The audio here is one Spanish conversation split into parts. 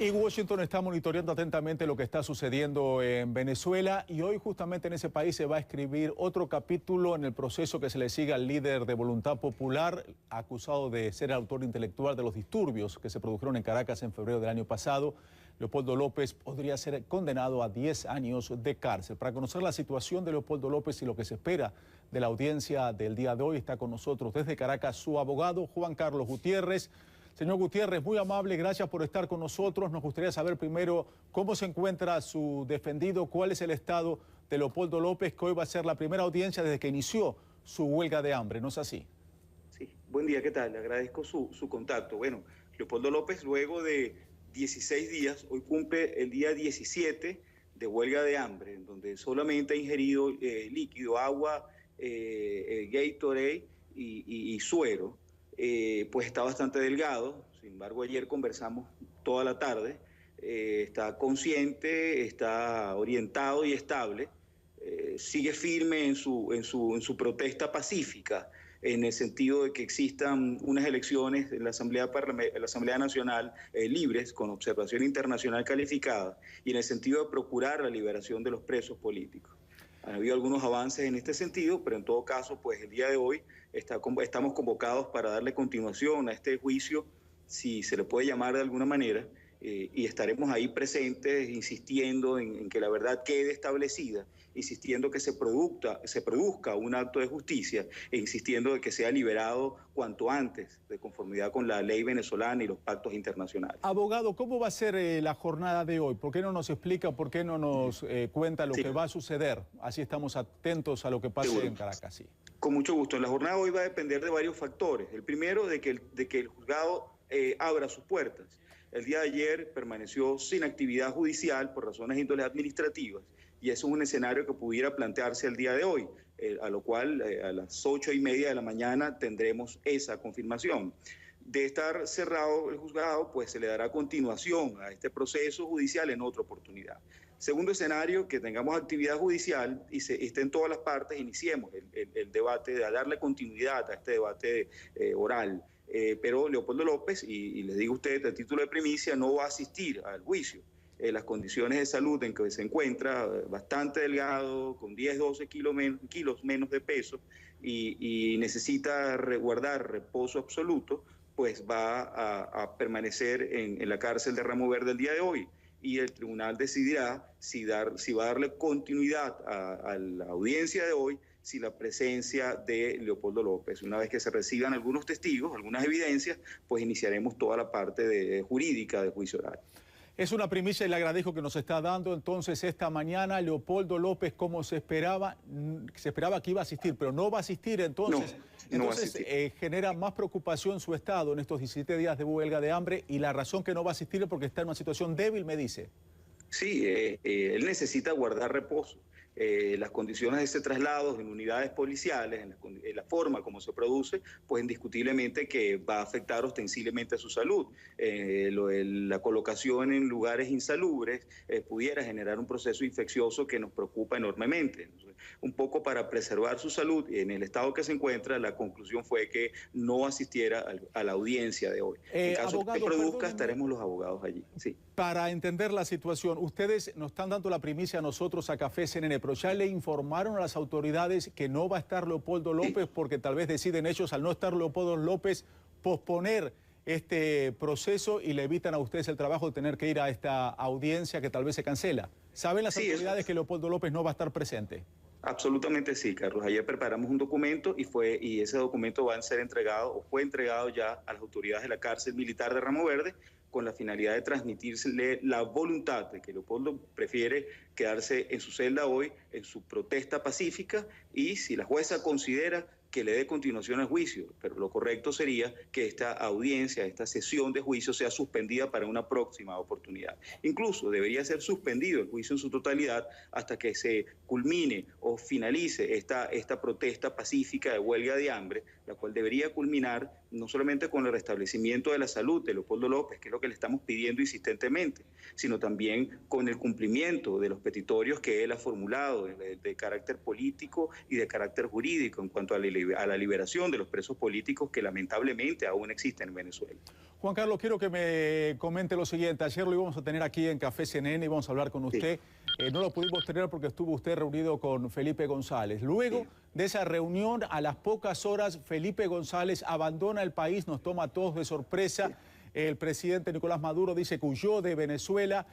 Y Washington está monitoreando atentamente lo que está sucediendo en Venezuela y hoy justamente en ese país se va a escribir otro capítulo en el proceso que se le sigue al líder de Voluntad Popular, acusado de ser el autor intelectual de los disturbios que se produjeron en Caracas en febrero del año pasado. Leopoldo López podría ser condenado a 10 años de cárcel. Para conocer la situación de Leopoldo López y lo que se espera de la audiencia del día de hoy, está con nosotros desde Caracas su abogado Juan Carlos Gutiérrez. Señor Gutiérrez, muy amable, gracias por estar con nosotros. Nos gustaría saber primero cómo se encuentra su defendido, cuál es el estado de Leopoldo López, que hoy va a ser la primera audiencia desde que inició su huelga de hambre, ¿no es así? Sí, buen día, ¿qué tal? Le agradezco su contacto. Bueno, Leopoldo López, luego de 16 días, hoy cumple el día 17 de huelga de hambre, en donde solamente ha ingerido líquido, agua, Gatorade y suero. Pues está bastante delgado. Sin embargo, ayer conversamos toda la tarde. Está consciente, está orientado y estable. Sigue firme en su protesta pacífica, en el sentido de que existan unas elecciones en la Asamblea Nacional libres, con observación internacional calificada, y en el sentido de procurar la liberación de los presos políticos. Han habido algunos avances en este sentido, pero en todo caso, pues el día de hoy estamos convocados para darle continuación a este juicio, si se le puede llamar de alguna manera, y estaremos ahí presentes, insistiendo en que la verdad quede establecida, insistiendo que se produzca un acto de justicia e insistiendo de que sea liberado cuanto antes, de conformidad con la ley venezolana y los pactos internacionales. Abogado, ¿cómo va a ser la jornada de hoy? ¿Por qué no nos explica, por qué no nos cuenta lo que va a suceder? Así estamos atentos a lo que pase en Caracas. Sí. Con mucho gusto. La jornada hoy va a depender de varios factores. El primero, de que el juzgado abra sus puertas. El día de ayer permaneció sin actividad judicial por razones de índole administrativas, y eso es un escenario que pudiera plantearse el día de hoy, a lo cual a las 8:30 de la mañana tendremos esa confirmación. De estar cerrado el juzgado, pues se le dará continuación a este proceso judicial en otra oportunidad. Segundo escenario, que tengamos actividad judicial y estén todas las partes, iniciemos el debate, de darle continuidad a este debate oral. Pero Leopoldo López, y les digo a ustedes a título de primicia, no va a asistir al juicio. Las condiciones de salud en que se encuentra, bastante delgado, con 10-12 kilos menos de peso, y necesita guardar reposo absoluto, pues va a permanecer en la cárcel de Ramo Verde el día de hoy. Y el tribunal decidirá si va a darle continuidad a la audiencia de hoy, si la presencia de Leopoldo López. Una vez que se reciban algunos testigos, algunas evidencias, pues iniciaremos toda la parte jurídica del juicio oral. Es una primicia y le agradezco que nos está dando. Entonces, esta mañana, Leopoldo López, como se esperaba que iba a asistir, pero no va a asistir, entonces, no va a asistir. Genera más preocupación su estado en estos 17 días de huelga de hambre, y la razón que no va a asistir es porque está en una situación débil, me dice. Sí, él necesita guardar reposo. Las condiciones de ese traslado en unidades policiales, en la forma como se produce, pues indiscutiblemente que va a afectar ostensiblemente a su salud. La colocación en lugares insalubres pudiera generar un proceso infeccioso que nos preocupa enormemente. Entonces, un poco para preservar su salud en el estado que se encuentra, la conclusión fue que no asistiera a la audiencia de hoy. En caso abogado, que produzca, estaremos los abogados allí. Sí. Para entender la situación, ustedes nos están dando la primicia a nosotros, a Café CNN, pero ya le informaron a las autoridades que no va a estar Leopoldo López, porque tal vez deciden ellos, al no estar Leopoldo López, posponer este proceso y le evitan a ustedes el trabajo de tener que ir a esta audiencia que tal vez se cancela. ¿Saben las autoridades que Leopoldo López no va a estar presente? Absolutamente sí, Carlos. Ayer preparamos un documento y ese documento va a ser entregado o fue entregado ya a las autoridades de la cárcel militar de Ramo Verde, con la finalidad de transmitirle la voluntad de que Leopoldo prefiere quedarse en su celda hoy, en su protesta pacífica, y si la jueza considera que le dé continuación al juicio, pero lo correcto sería que esta audiencia, esta sesión de juicio sea suspendida para una próxima oportunidad. Incluso debería ser suspendido el juicio en su totalidad hasta que se culmine o finalice esta protesta pacífica de huelga de hambre, la cual debería culminar no solamente con el restablecimiento de la salud de Leopoldo López, que es lo que le estamos pidiendo insistentemente, sino también con el cumplimiento de los petitorios que él ha formulado de carácter político y de carácter jurídico en cuanto a la liberación de los presos políticos que lamentablemente aún existen en Venezuela. Juan Carlos, quiero que me comente lo siguiente. Ayer lo íbamos a tener aquí en Café CNN, íbamos a hablar con usted. Sí. No lo pudimos tener porque estuvo usted reunido con Felipe González. Luego de esa reunión, a las pocas horas, Felipe González abandona el país, nos toma a todos de sorpresa. Sí. El presidente Nicolás Maduro dice que huyó de Venezuela.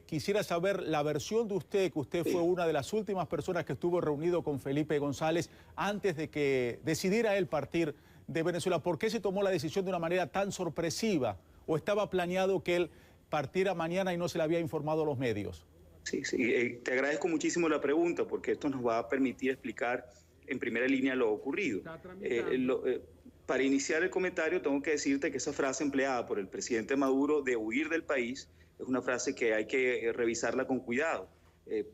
Quisiera saber la versión de usted, que usted fue una de las últimas personas que estuvo reunido con Felipe González antes de que decidiera él partir de Venezuela. ¿Por qué se tomó la decisión de una manera tan sorpresiva? ¿O estaba planeado que él partiera mañana y no se le había informado a los medios? Sí, te agradezco muchísimo la pregunta porque esto nos va a permitir explicar en primera línea lo ocurrido. Para iniciar el comentario tengo que decirte que esa frase empleada por el presidente Maduro de huir del país es una frase que hay que revisarla con cuidado.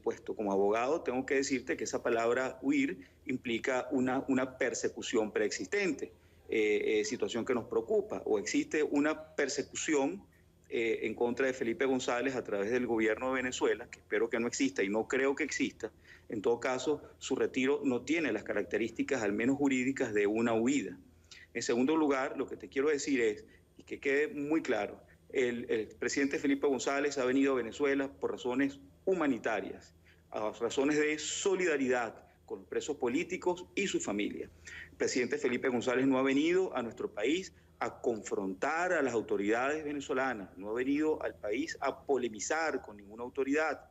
Puesto como abogado tengo que decirte que esa palabra huir implica una persecución preexistente, situación que nos preocupa, o existe una persecución en contra de Felipe González a través del gobierno de Venezuela, que espero que no exista y no creo que exista. En todo caso, su retiro no tiene las características, al menos jurídicas, de una huida. En segundo lugar, lo que te quiero decir es, y que quede muy claro, el presidente Felipe González ha venido a Venezuela por razones humanitarias, a razones de solidaridad con los presos políticos y su familia. El presidente Felipe González no ha venido a nuestro país a confrontar a las autoridades venezolanas, no ha venido al país a polemizar con ninguna autoridad.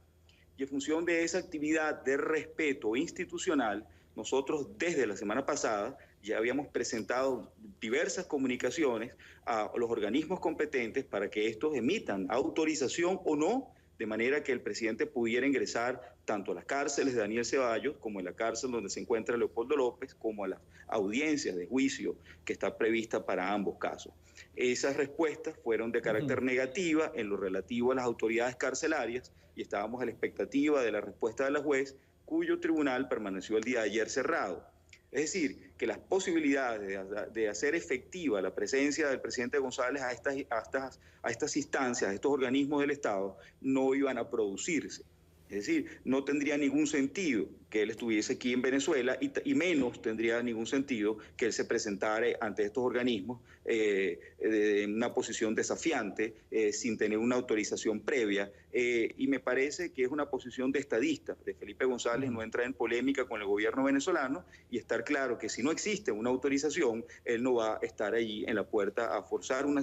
Y en función de esa actividad de respeto institucional, nosotros desde la semana pasada ya habíamos presentado diversas comunicaciones a los organismos competentes para que estos emitan autorización o no, de manera que el presidente pudiera ingresar tanto a las cárceles de Daniel Ceballos, como a la cárcel donde se encuentra Leopoldo López, como a las audiencias de juicio que está prevista para ambos casos. Esas respuestas fueron de carácter negativa en lo relativo a las autoridades carcelarias y estábamos a la expectativa de la respuesta de la juez, cuyo tribunal permaneció el día de ayer cerrado. Es decir, que las posibilidades de hacer efectiva la presencia del presidente González a estas instancias, a estos organismos del Estado, no iban a producirse. Es decir, no tendría ningún sentido que él estuviese aquí en Venezuela y menos tendría ningún sentido que él se presentara ante estos organismos en una posición desafiante, sin tener una autorización previa. Y me parece que es una posición de estadista, de Felipe González, no entrar en polémica con el gobierno venezolano y estar claro que si no existe una autorización, él no va a estar allí en la puerta a forzar un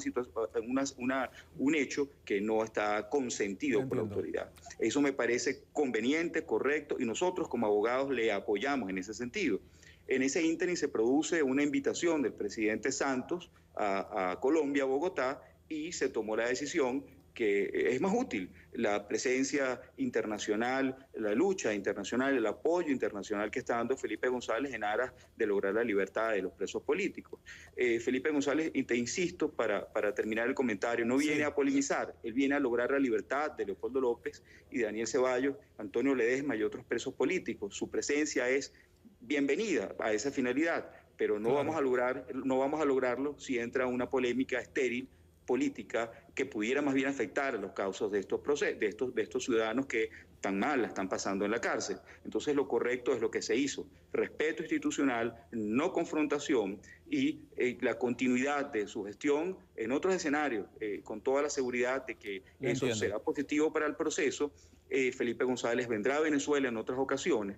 hecho que no está consentido por la autoridad. Eso me parece conveniente, correcto, y nosotros como abogados le apoyamos en ese sentido. En ese ínterin se produce una invitación del presidente Santos a Colombia, a Bogotá, y se tomó la decisión que es más útil la presencia internacional, la lucha internacional, el apoyo internacional que está dando Felipe González en aras de lograr la libertad de los presos políticos. Felipe González, y te insisto para terminar el comentario, no viene a polemizar, él viene a lograr la libertad de Leopoldo López y de Daniel Ceballos, Antonio Ledesma y otros presos políticos. Su presencia es bienvenida a esa finalidad, pero no vamos a lograrlo si entra una polémica estéril política que pudiera más bien afectar a los causos de estos procesos, de estos ciudadanos que tan mal la están pasando en la cárcel. Entonces lo correcto es lo que se hizo: respeto institucional, no confrontación y la continuidad de su gestión en otros escenarios, con toda la seguridad de que eso será positivo para el proceso. Felipe González vendrá a Venezuela en otras ocasiones,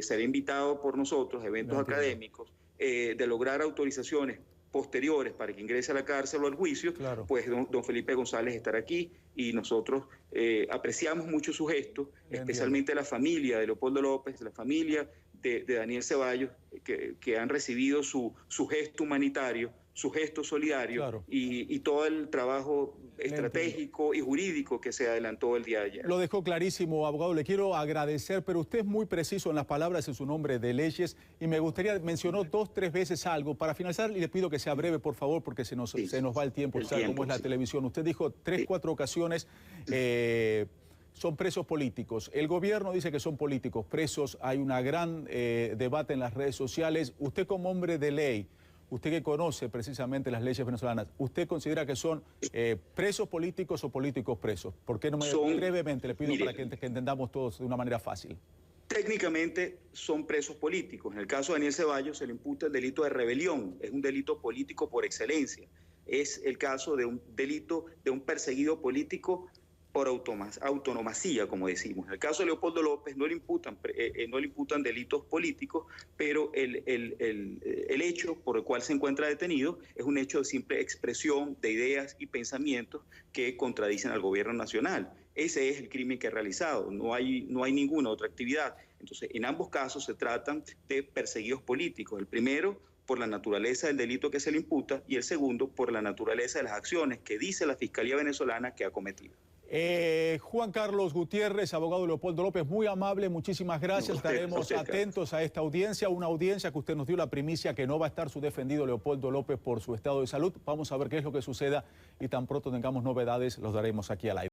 será invitado por nosotros a eventos académicos, de lograr autorizaciones posteriores para que ingrese a la cárcel o al juicio, pues don Felipe González estará aquí y nosotros apreciamos mucho su gesto, especialmente la familia de Leopoldo López, la familia de Daniel Ceballos, que han recibido su gesto humanitario, su gesto solidario y todo el trabajo estratégico y jurídico que se adelantó el día de ayer. Lo dejó clarísimo, abogado. Le quiero agradecer, pero usted es muy preciso en las palabras en su nombre de leyes y me gustaría, mencionó 2 o 3 veces algo. Para finalizar, le pido que sea breve, por favor, porque se nos va el tiempo, ¿sabe cómo es la televisión? Usted dijo 3 o 4 ocasiones, son presos políticos. El gobierno dice que son políticos presos. Hay una gran debate en las redes sociales. Usted como hombre de ley, usted que conoce precisamente las leyes venezolanas, ¿usted considera que son presos políticos o políticos presos? ¿Por qué no brevemente le pido para que entendamos todos de una manera fácil? Técnicamente son presos políticos. En el caso de Daniel Ceballos se le imputa el delito de rebelión. Es un delito político por excelencia. es el caso de un delito de un perseguido político por autonomacía, como decimos. En el caso de Leopoldo López no le imputan delitos políticos, pero el hecho por el cual se encuentra detenido es un hecho de simple expresión de ideas y pensamientos que contradicen al gobierno nacional. Ese es el crimen que ha realizado, no hay ninguna otra actividad. Entonces, en ambos casos se tratan de perseguidos políticos. El primero, por la naturaleza del delito que se le imputa, y el segundo, por la naturaleza de las acciones que dice la Fiscalía venezolana que ha cometido. Juan Carlos Gutiérrez, abogado Leopoldo López, muy amable, muchísimas gracias. Estaremos atentos a esta audiencia, una audiencia que usted nos dio la primicia que no va a estar su defendido Leopoldo López por su estado de salud. Vamos a ver qué es lo que suceda y tan pronto tengamos novedades los daremos aquí al aire.